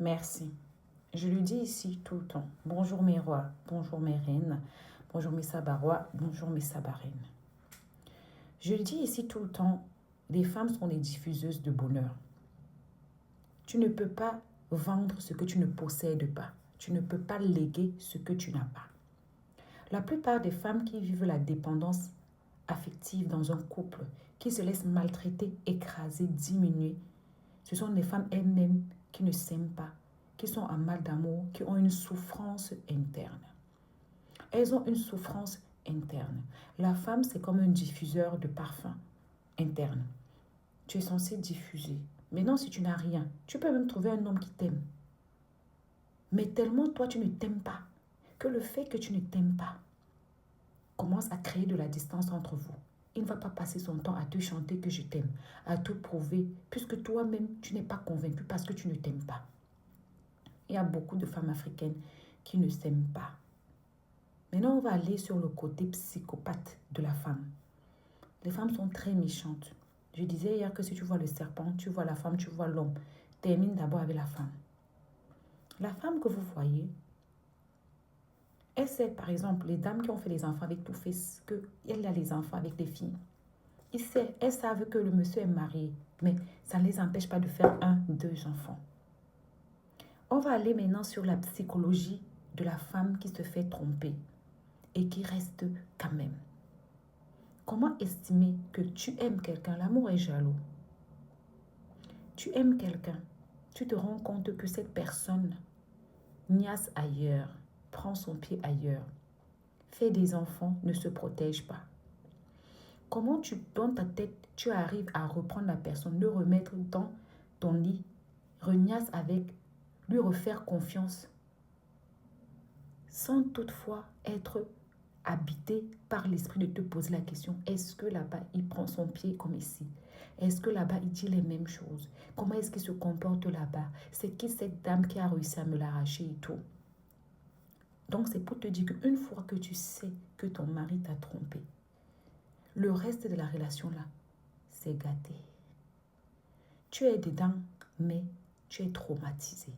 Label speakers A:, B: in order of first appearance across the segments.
A: Merci. Je le dis ici tout le temps. Bonjour mes rois, bonjour mes reines, bonjour mes sabarois, bonjour mes sabarines. Je le dis ici tout le temps, les femmes sont les diffuseuses de bonheur. Tu ne peux pas vendre ce que tu ne possèdes pas. Tu ne peux pas léguer ce que tu n'as pas. La plupart des femmes qui vivent la dépendance affective dans un couple, qui se laissent maltraiter, écraser, diminuer, ce sont des femmes elles-mêmes qui ne s'aiment pas, qui sont en mal d'amour, qui ont une souffrance interne. Elles ont une souffrance interne. La femme, c'est comme un diffuseur de parfum interne. Tu es censé diffuser. Maintenant, si tu n'as rien, tu peux même trouver un homme qui t'aime. Mais tellement toi, tu ne t'aimes pas, que le fait que tu ne t'aimes pas commence à créer de la distance entre vous. Il ne va pas passer son temps à te chanter que je t'aime, à te prouver, puisque toi-même, tu n'es pas convaincu parce que tu ne t'aimes pas. Il y a beaucoup de femmes africaines qui ne s'aiment pas. Maintenant, on va aller sur le côté psychopathe de la femme. Les femmes sont très méchantes. Je disais hier que si tu vois le serpent, tu vois la femme, tu vois l'homme. Termine d'abord avec la femme. La femme que vous voyez, elle sait, par exemple, les dames qui ont fait les enfants avec Two-Face, qu'elle a les enfants avec des filles. Elles savent que le monsieur est marié, mais ça ne les empêche pas de faire 1, 2 enfants. On va aller maintenant sur la psychologie de la femme qui se fait tromper et qui reste quand même. Comment estimer que tu aimes quelqu'un? L'amour est jaloux. Tu aimes quelqu'un, tu te rends compte que cette personne niaise ailleurs, prend son pied ailleurs, fait des enfants, ne se protège pas. Comment dans ta tête, tu arrives à reprendre la personne, le remettre dans ton lit, reniasse avec, lui refaire confiance, sans toutefois être habité par l'esprit de te poser la question, est-ce que là-bas, il prend son pied comme ici? Est-ce que là-bas, il dit les mêmes choses? Comment est-ce qu'il se comporte là-bas? C'est qui cette dame qui a réussi à me l'arracher et tout? Donc, c'est pour te dire qu'une fois que tu sais que ton mari t'a trompé, le reste de la relation là, c'est gâté. Tu es dedans, mais tu es traumatisé.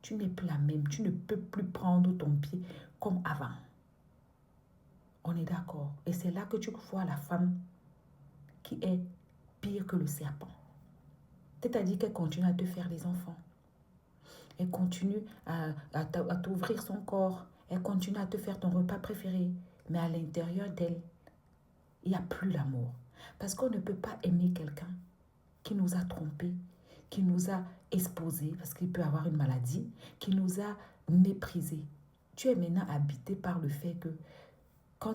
A: Tu n'es plus la même. Tu ne peux plus prendre ton pied comme avant. On est d'accord. Et c'est là que tu vois la femme qui est pire que le serpent. C'est-à-dire qu'elle continue à te faire des enfants. Elle continue à t'ouvrir son corps. Elle continue à te faire ton repas préféré. Mais à l'intérieur d'elle, il n'y a plus l'amour. Parce qu'on ne peut pas aimer quelqu'un qui nous a trompés, qui nous a exposés, parce qu'il peut avoir une maladie, qui nous a méprisés. Tu es maintenant habité par le fait que quand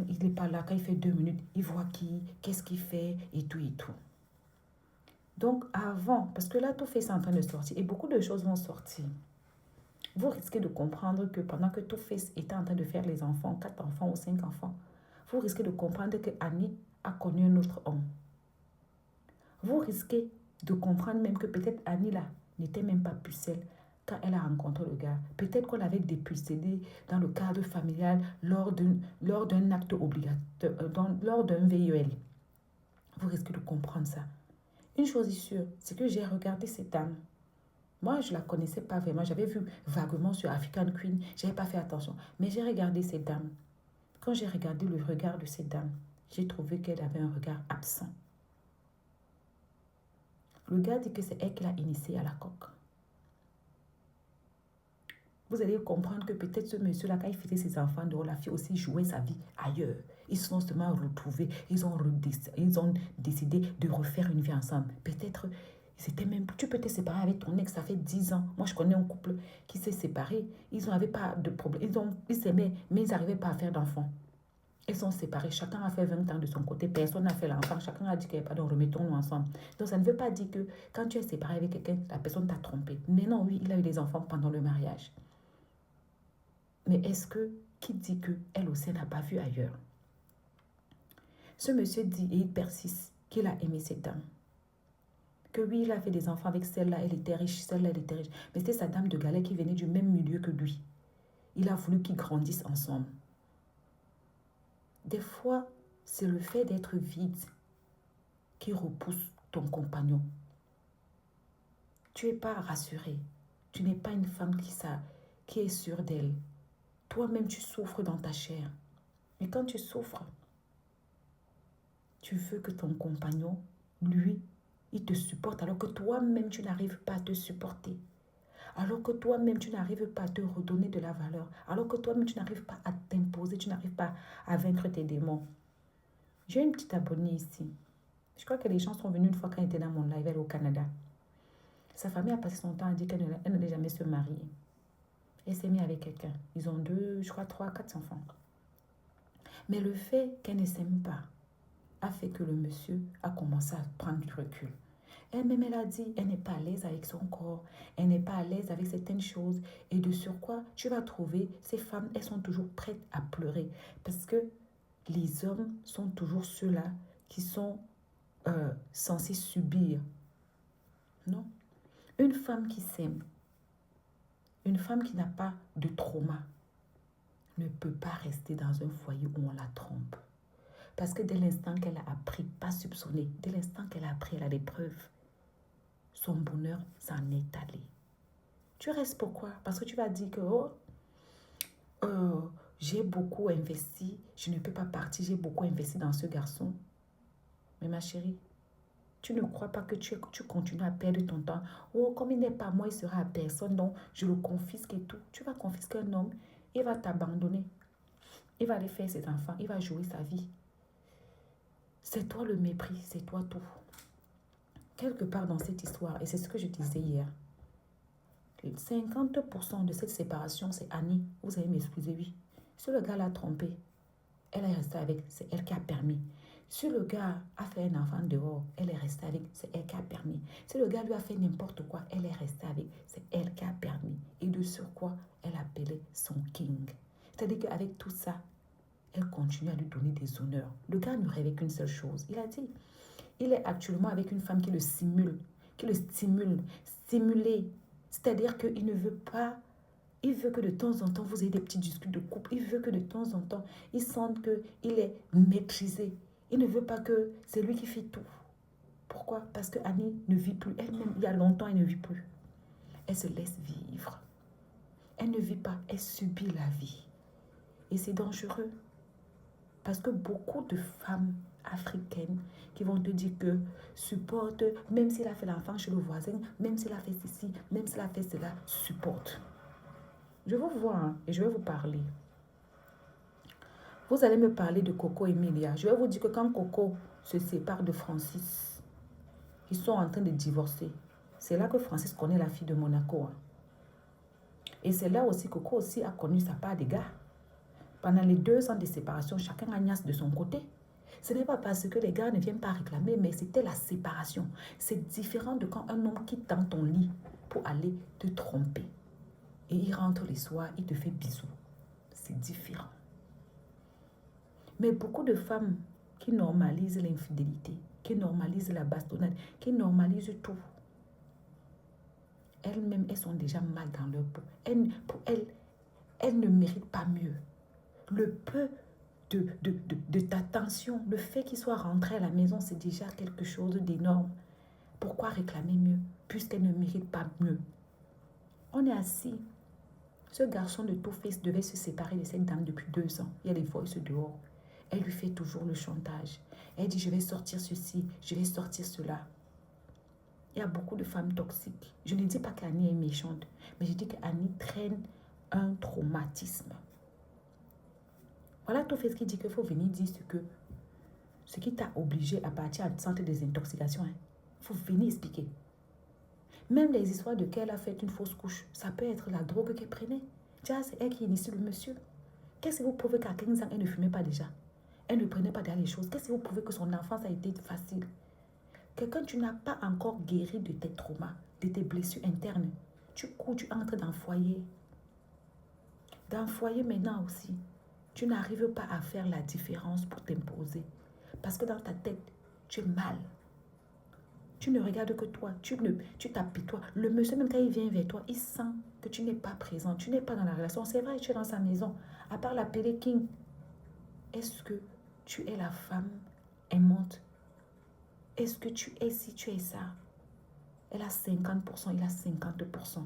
A: il n'est pas là, quand il fait 2 minutes, il voit qu'est-ce qu'il fait et tout et tout. Donc avant, parce que là, tout fait c'est en train de sortir et beaucoup de choses vont sortir. Vous risquez de comprendre que pendant que Two-Face était en train de faire les enfants, 4 enfants ou 5 enfants, vous risquez de comprendre que Annie a connu un autre homme. Vous risquez de comprendre même que peut-être Annie là n'était même pas pucelle quand elle a rencontré le gars. Peut-être qu'on l'avait dépucellé dans le cadre familial lors d'un acte obligatoire, lors d'un VIEL. Vous risquez de comprendre ça. Une chose est sûre, c'est que j'ai regardé cette dame. Moi, je ne la connaissais pas vraiment. J'avais vu vaguement sur African Queen. Je n'avais pas fait attention. Mais j'ai regardé cette dame. Quand j'ai regardé le regard de cette dame, j'ai trouvé qu'elle avait un regard absent. Le gars dit que c'est elle qui l'a initié à la coque. Vous allez comprendre que peut-être ce monsieur-là, quand il faisait ses enfants dehors, la fille aussi jouait sa vie ailleurs. Ils se sont seulement retrouvés. Ils ont décidé de refaire une vie ensemble. Peut-être, tu peux te séparer avec ton ex, ça fait 10 ans. Moi, je connais un couple qui s'est séparé. Ils n'avaient pas de problème. Ils s'aimaient, mais ils n'arrivaient pas à faire d'enfants. Ils sont séparés. Chacun a fait 20 ans de son côté. Personne n'a fait l'enfant. Chacun a dit qu'il n'y a pas de remettons-nous ensemble. Donc, ça ne veut pas dire que quand tu es séparé avec quelqu'un, la personne t'a trompé. Mais non, oui, il a eu des enfants pendant le mariage. Mais est-ce que, qui dit qu'elle aussi n'a pas vu ailleurs? Ce monsieur dit, et il persiste, qu'il a aimé cette dame. Que oui, il a fait des enfants avec celle-là, elle était riche, celle-là, elle était riche. Mais c'était sa dame de galère qui venait du même milieu que lui. Il a voulu qu'ils grandissent ensemble. Des fois, c'est le fait d'être vide qui repousse ton compagnon. Tu n'es pas rassuré. Tu n'es pas une femme qui est sûre d'elle. Toi-même, tu souffres dans ta chair. Et quand tu souffres, tu veux que ton compagnon, lui, il te supporte alors que toi-même, tu n'arrives pas à te supporter. Alors que toi-même, tu n'arrives pas à te redonner de la valeur. Alors que toi-même, tu n'arrives pas à t'imposer, tu n'arrives pas à vaincre tes démons. J'ai une petite abonnée ici. Je crois que les gens sont venus une fois quand elle était dans mon live, elle est au Canada. Sa famille a passé son temps à dire qu'elle n'allait jamais se marier. Elle s'est mise avec quelqu'un. Ils ont 2, je crois 3, 4 enfants. Mais le fait qu'elle ne s'aime pas a fait que le monsieur a commencé à prendre du recul. Elle-même, elle a dit, elle n'est pas à l'aise avec son corps, elle n'est pas à l'aise avec certaines choses. Et de surcroît, tu vas trouver, ces femmes, elles sont toujours prêtes à pleurer. Parce que les hommes sont toujours ceux-là qui sont censés subir. Non. Une femme qui s'aime, une femme qui n'a pas de trauma, ne peut pas rester dans un foyer où on la trompe. Parce que dès l'instant qu'elle a appris, pas soupçonné, dès l'instant qu'elle a appris, elle a des preuves, son bonheur s'en est allé. Tu restes pourquoi? Parce que tu vas dire que j'ai beaucoup investi, je ne peux pas partir, j'ai beaucoup investi dans ce garçon. Mais ma chérie, tu ne crois pas que tu continues à perdre ton temps. Oh, comme il n'est pas moi, il sera à personne, donc je le confisque et tout. Tu vas confisquer un homme, il va t'abandonner. Il va aller faire ses enfants, il va jouer sa vie. C'est toi le mépris, c'est toi tout. Quelque part dans cette histoire, et c'est ce que je disais hier, 50% de cette séparation, c'est Annie. Vous allez m'excuser, oui. Si le gars l'a trompée, elle est restée avec, c'est elle qui a permis. Si le gars a fait un enfant dehors, elle est restée avec, c'est elle qui a permis. Si le gars lui a fait n'importe quoi, elle est restée avec, c'est elle qui a permis. Et de surcroît, elle appelait son king. C'est-à-dire qu'avec tout ça, elle continue à lui donner des honneurs. Le gars ne rêvait qu'une seule chose. Il a dit, il est actuellement avec une femme qui le simule, qui le stimule, stimuler. C'est-à-dire qu'il ne veut pas, il veut que de temps en temps, vous ayez des petits discussions de couple. Il veut que de temps en temps, il sente qu'il est maîtrisé. Il ne veut pas que c'est lui qui fait tout. Pourquoi? Parce que Annie ne vit plus. Elle-même, il y a longtemps, elle ne vit plus. Elle se laisse vivre. Elle ne vit pas, elle subit la vie. Et c'est dangereux. Parce que beaucoup de femmes africaines qui vont te dire que supporte, même s'il a fait l'enfant chez le voisin, même s'il a fait ceci, même s'il a fait cela, supporte. Je vous vois hein, et je vais vous parler. Vous allez me parler de Coco et Emilia. Je vais vous dire que quand Coco se sépare de Francis, ils sont en train de divorcer. C'est là que Francis connaît la fille de Monaco. Hein. Et c'est là aussi que Coco aussi a connu sa part des gars. Pendant les 2 ans de séparation, chacun agnace de son côté. Ce n'est pas parce que les gars ne viennent pas réclamer, mais c'était la séparation. C'est différent de quand un homme quitte dans ton lit pour aller te tromper. Et il rentre les soirs, il te fait bisous. C'est différent. Mais beaucoup de femmes qui normalisent l'infidélité, qui normalisent la bastonnade, qui normalisent tout, elles-mêmes, elles sont déjà mal dans leur peau. Pour elles ne méritent pas mieux. Le peu de ta tension, le fait qu'il soit rentré à la maison, c'est déjà quelque chose d'énorme. Pourquoi réclamer mieux, puisqu'elle ne mérite pas mieux? On est assis. Ce garçon de Two-Face devait se séparer de cette dame depuis 2 ans. Il y a des voices dehors. Elle lui fait toujours le chantage. Elle dit, je vais sortir ceci, je vais sortir cela. Il y a beaucoup de femmes toxiques. Je ne dis pas qu'Annie est méchante, mais je dis qu'Annie traîne un traumatisme. Voilà Two-Face qui dit qu'il faut venir dire ce qui t'a obligé à partir à centre de désintoxication. Il faut venir expliquer. Même les histoires de qu'elle a fait une fausse couche, ça peut être la drogue qu'elle prenait. Tiens, c'est elle qui initie le monsieur. Qu'est-ce que vous prouvez qu'à 15 ans, elle ne fumait pas déjà? Elle ne prenait pas déjà les choses. Qu'est-ce que vous prouvez que son enfance a été facile? Quelqu'un, tu n'as pas encore guéri de tes traumas, de tes blessures internes. Tu cours, tu entres dans le foyer. Dans le foyer maintenant aussi, tu n'arrives pas à faire la différence pour t'imposer. Parce que dans ta tête, tu es mal. Tu ne regardes que toi, tu t'apitoies. Le monsieur, même quand il vient vers toi, il sent que tu n'es pas présent, tu n'es pas dans la relation. C'est vrai, tu es dans sa maison. À part l'appeler King, est-ce que tu es la femme aimante? Est-ce que tu es si tu es ça? Elle a 50%, il a 50%.